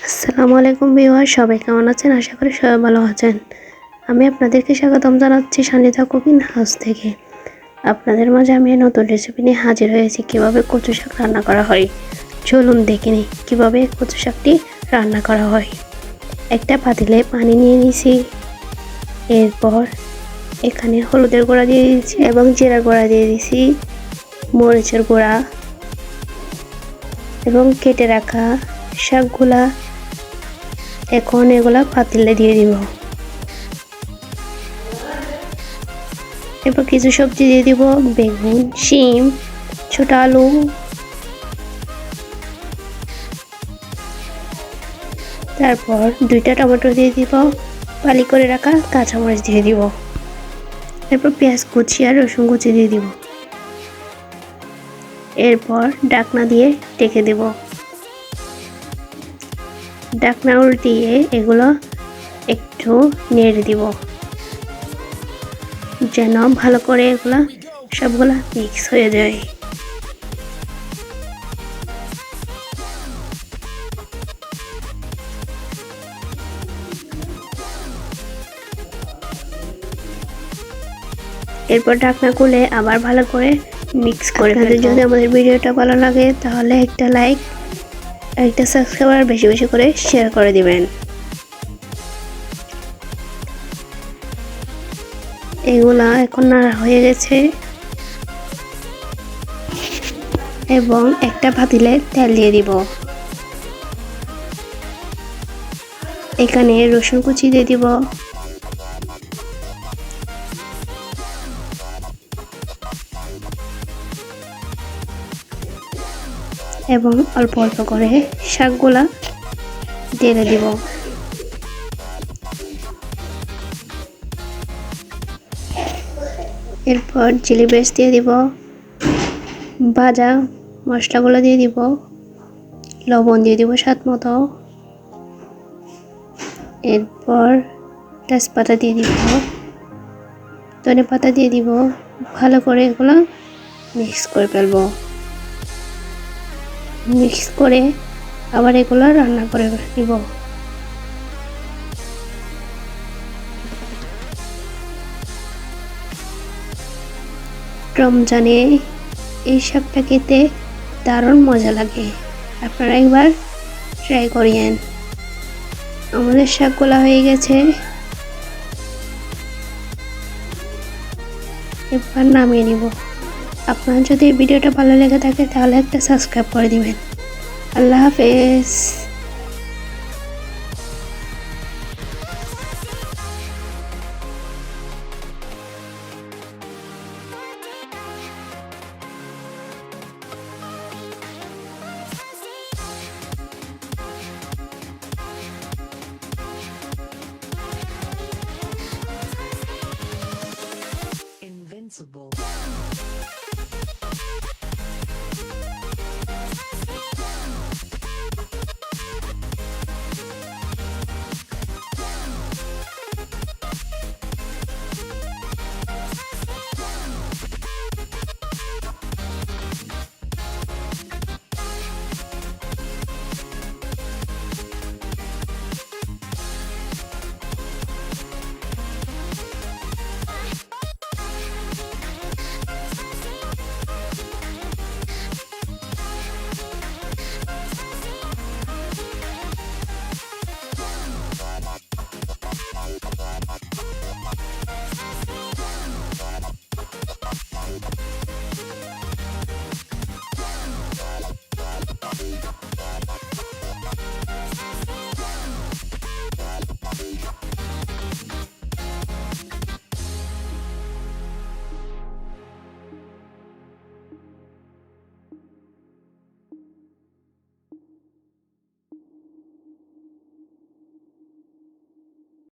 আসসালামু আলাইকুম ভিউয়ার, সবাই কেমন আছেন? আশা করি সবাই ভালো আছেন। আমি আপনাদেরকে স্বাগতম জানাচ্ছি সঞ্জিদা কুকিং হাউস থেকে। আপনাদের মাঝে আমি নতুন রেসিপি নিয়ে হাজির হয়েছি। কিভাবে কচু শাক রান্না করা হয় চলুন দেখে নিই কীভাবে কচু শাকটি রান্না করা হয়। একটা পাতিলে পানি নিয়ে নিয়েছি, এরপর এখানে হলুদের গুঁড়া দিয়ে দিয়েছি এবং জিরার গুঁড়া দিয়ে দিয়েছি, মরিচের গুঁড়া এবং কেটে রাখা শাকগুলা এখন এগুলা পাতিলে দিয়ে দিব। এরপর কিছু সবজি দিয়ে দিব, বেগুন, শিম, ছোট আলু, তারপর 2টা টমেটো দিয়ে দিব, ফালি করে রাখা কাঁচামরিচ দিয়ে দিব, এরপর পেঁয়াজ কুচি আর রসুন কুচি দিয়ে দিব। এরপর ঢাকনা দিয়ে ঢেকে দেব। ঢাকনা উল্টিয়ে এগুলো একটু নেড়ে দিব যেন ভালো করে এগুলা সবগুলা মিক্স হয়ে যায়। এরপর ঢাকনা খুলে আবার ভালো করে মিক্স করে ফেলবো। যদি আমাদের ভিডিওটা ভালো লাগে তাহলে একটা লাইক, একটা সাবস্ক্রাইব আর বেশি বেশি করে শেয়ার করে দিবেন। এগুলা এখন নাড়া হয়ে গেছে এবং একটা পাতিলে তেল দিয়ে দিব। এখানে রসুন কুচি দিয়ে দিব, এবং অল্প অল্প করে শাকগুলা ঢেলে দিব। এরপর চিলি পেস্ট দিয়ে দিব, ভাজা মশলাগুলো দিয়ে দিব, লবণ দিয়ে দিব স্বাদ মতো, এরপর তেজপাতা দিয়ে দিব, ধনে পাতা দিয়ে দিব। ভালো করে এগুলো মিক্স করে ফেলবো। মিক্স করে আবার এগুলো রান্না করে দিব। রমজানে এই শাকটা খেতে দারুণ মজা লাগে, আপনারা একবার ট্রাই করিয়েন। আমাদের শাকগুলা হয়ে গেছে, এবার নামিয়ে নিব। আপনার যদি ভিডিওটা ভালো লেগে থাকে তাহলে একটা সাবস্ক্রাইব করে দিবেন। আল্লাহ হাফেজ।